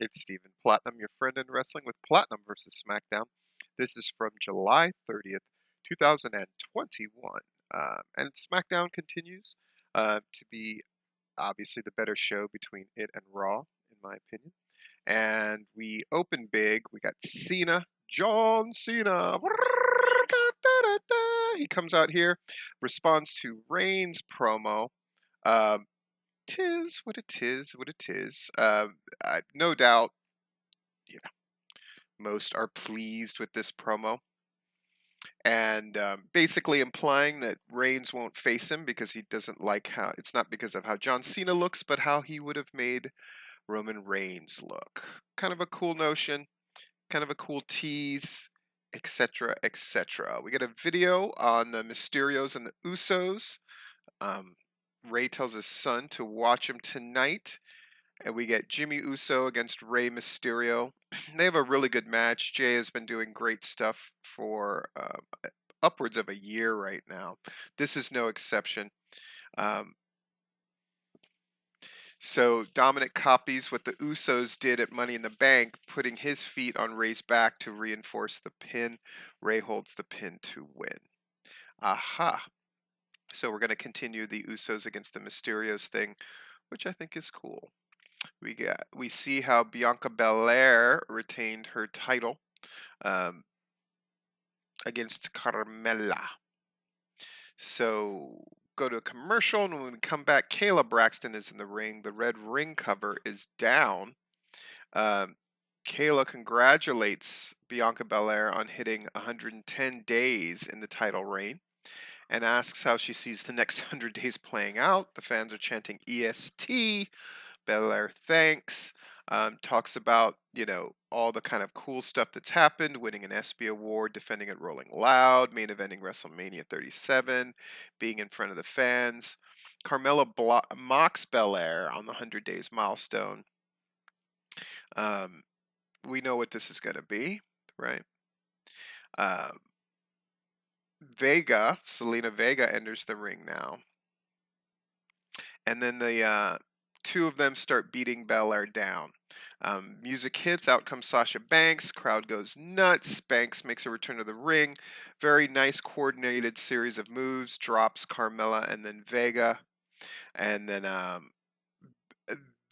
It's Stephen Platinum, your friend in wrestling with Platinum versus Smackdown. This is from July 30th, 2021. And Smackdown continues to be obviously the better show between it and Raw, in my opinion. And we open big. We got Cena, John Cena. He comes out here, responds to Reigns' promo. Um, tis what it is, what it is. No doubt, you know, most are pleased with this promo, and basically implying that Reigns won't face him because he doesn't like how it's not because of how John Cena looks, but how he would have made Roman Reigns look. Kind of a cool notion, kind of a cool tease, etc., etc. We get a video on the Mysterios and the Usos. Um, Ray tells his son to watch him tonight. And we get Jimmy Uso against Rey Mysterio. They have a really good match. Jay has been doing great stuff for upwards of a year right now. This is no exception. Um, so Dominic copies what the Usos did at Money in the Bank, putting his feet on Ray's back to reinforce the pin. Ray holds the pin to win. Aha. So we're going to continue the Usos against the Mysterios thing, which I think is cool. We see how Bianca Belair retained her title against Carmella. So go to a commercial, and when we come back, Kayla Braxton is in the ring. The red ring cover is down. Kayla congratulates Bianca Belair on hitting 110 days in the title reign, and asks how she sees the next 100 days playing out. The fans are chanting EST. Belair thanks, talks about, all the kind of cool stuff that's happened, winning an ESPY award, defending at Rolling Loud, main eventing WrestleMania 37, being in front of the fans. Carmella mocks Belair on the 100 days milestone. We know what this is going to be, right? Selena Vega enters the ring now. And then the two of them start beating Belair down. Music hits, out comes Sasha Banks, crowd goes nuts, Banks makes a return to the ring, very nice coordinated series of moves, drops Carmella and then Vega, and then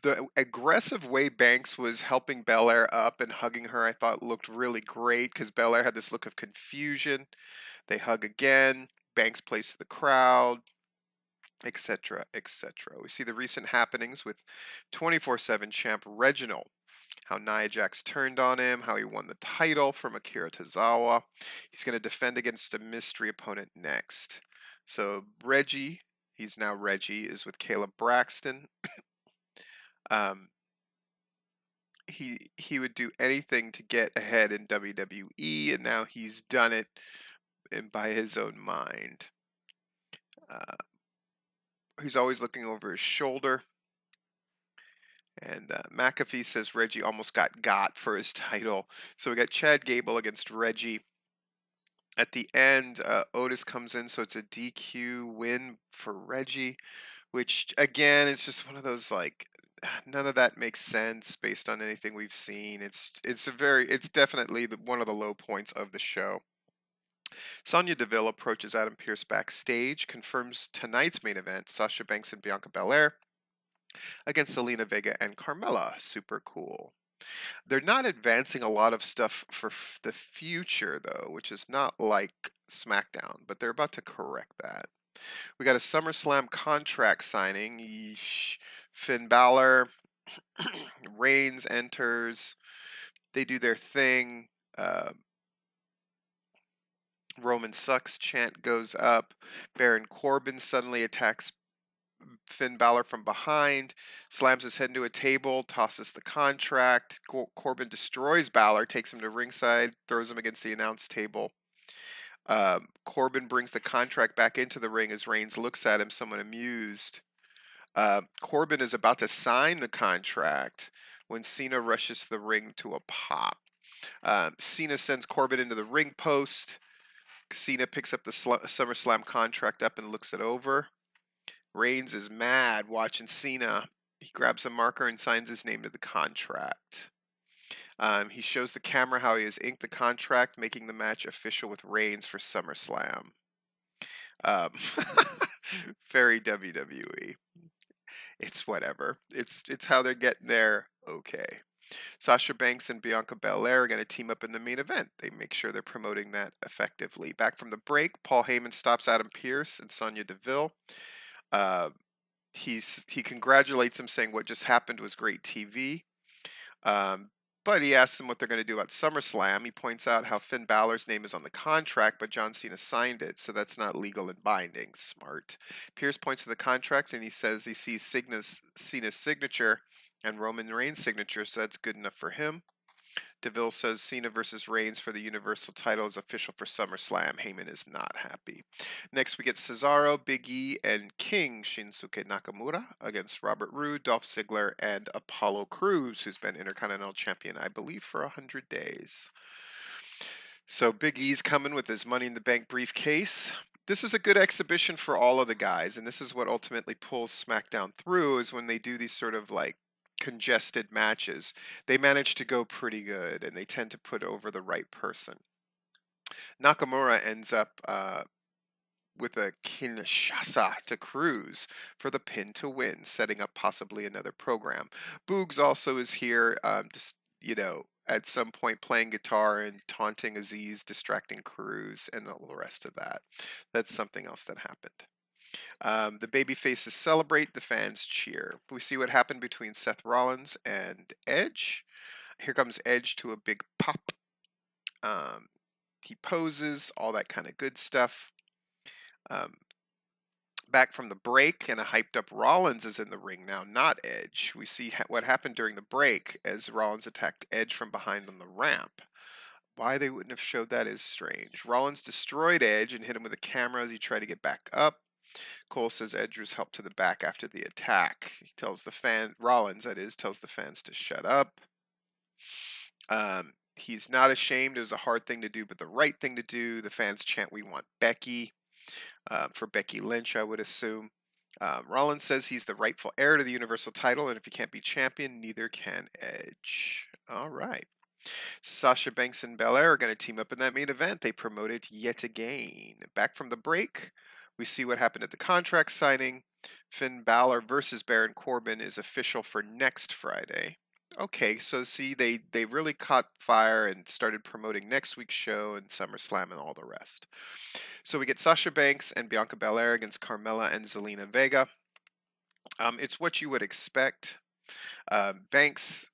the aggressive way Banks was helping Belair up and hugging her, I thought looked really great, because Belair had this look of confusion. They hug again, Banks plays to the crowd, etc., etc. We see the recent happenings with 24/7 champ Reginald, how Nia Jax turned on him, how he won the title from Akira Tozawa. He's going to defend against a mystery opponent next. So he's now Reggie, is with Caleb Braxton. He would do anything to get ahead in WWE, and now he's done it by his own mind. He's always looking over his shoulder. And McAfee says Reggie almost got for his title. So we got Chad Gable against Reggie. At the end, Otis comes in, so it's a DQ win for Reggie, which, again, it's just one of those, none of that makes sense based on anything we've seen. It's definitely one of the low points of the show. Sonya Deville approaches Adam Pearce backstage, confirms tonight's main event, Sasha Banks and Bianca Belair against Zelina Vega and Carmella. Super cool. They're not advancing a lot of stuff for the future, though, which is not like SmackDown, but they're about to correct that. We got a SummerSlam contract signing. Yeesh. Finn Balor, Reigns enters. They do their thing. Roman sucks chant goes up. Baron Corbin suddenly attacks Finn Balor from behind, slams his head into a table, tosses the contract. Corbin destroys Balor, takes him to ringside, throws him against the announce table. Corbin brings the contract back into the ring as Reigns looks at him, somewhat amused. Corbin is about to sign the contract when Cena rushes to the ring to a pop. Cena sends Corbin into the ring post. Cena picks up the SummerSlam contract up and looks it over. Reigns is mad watching Cena. He grabs a marker and signs his name to the contract. He shows the camera how he has inked the contract, making the match official with Reigns for SummerSlam. Um, very WWE. It's whatever. It's how they're getting there. Okay. Sasha Banks and Bianca Belair are going to team up in the main event. They make sure they're promoting that effectively. Back from the break, Paul Heyman stops Adam Pearce and Sonya Deville. Uh, he congratulates him, saying what just happened was great TV. Um, but he asks him what they're going to do about SummerSlam. He points out how Finn Balor's name is on the contract, but John Cena signed it, so that's not legal and binding. Smart. Pierce points to the contract and he says he sees Cena's signature and Roman Reigns' signature, so that's good enough for him. Deville says Cena versus Reigns for the Universal title is official for SummerSlam. Heyman is not happy. Next, we get Cesaro, Big E, and King Shinsuke Nakamura against Robert Roode, Dolph Ziggler, and Apollo Crews, who's been Intercontinental Champion, I believe, for 100 days. So Big E's coming with his Money in the Bank briefcase. This is a good exhibition for all of the guys, and this is what ultimately pulls SmackDown through, is when they do these sort of like congested matches. They manage to go pretty good, and they tend to put over the right person. Nakamura ends up with a Kinshasa to Cruz for the pin to win, setting up possibly another program. Boogs also is here, just, at some point playing guitar and taunting Aziz, distracting Cruz, and all the rest of that. That's something else that happened. The baby faces celebrate, the fans cheer. We see what happened between Seth Rollins and Edge. Here comes Edge to a big pop. He poses, all that kind of good stuff. Back from the break, and a hyped up Rollins is in the ring now, not Edge. We see what happened during the break as Rollins attacked Edge from behind on the ramp. Why they wouldn't have showed that is strange. Rollins destroyed Edge and hit him with a camera as he tried to get back up. Cole says Edge was helped to the back after the attack. He tells Rollins, that is, tells the fans to shut up. He's not ashamed. It was a hard thing to do, but the right thing to do. The fans chant, "We want Becky." For Becky Lynch, I would assume. Rollins says he's the rightful heir to the Universal title, and if he can't be champion, neither can Edge. All right. Sasha Banks and Belair are going to team up in that main event. They promote it yet again. Back from the break, we see what happened at the contract signing. Finn Balor versus Baron Corbin is official for next Friday. Okay, so see, they really caught fire and started promoting next week's show and SummerSlam and all the rest. So we get Sasha Banks and Bianca Belair against Carmella and Zelina Vega. It's what you would expect. Banks,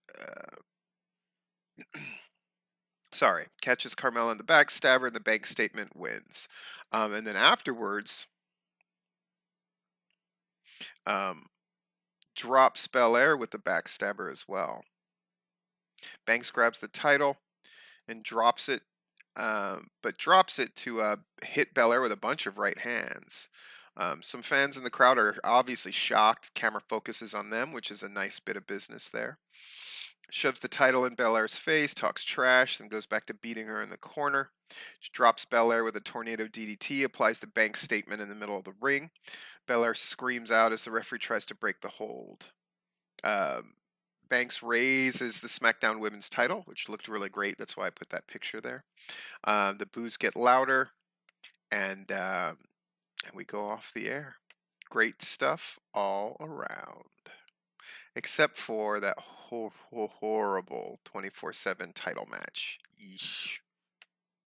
catches Carmella in the backstabber, and the bank statement wins. And then afterwards, drops Belair with the backstabber as well. Banks grabs the title and drops it, but drops it to hit Belair with a bunch of right hands. Some fans in the crowd are obviously shocked. Camera focuses on them, which is a nice bit of business there. Shoves the title in Belair's face, talks trash, then goes back to beating her in the corner. She drops Belair with a tornado DDT, applies the bank statement in the middle of the ring. Belair screams out as the referee tries to break the hold. Banks raises the SmackDown Women's title, which looked really great. That's why I put that picture there. The boos get louder, and we go off the air. Great stuff all around. Except for that horrible 24/7 title match. Yeesh.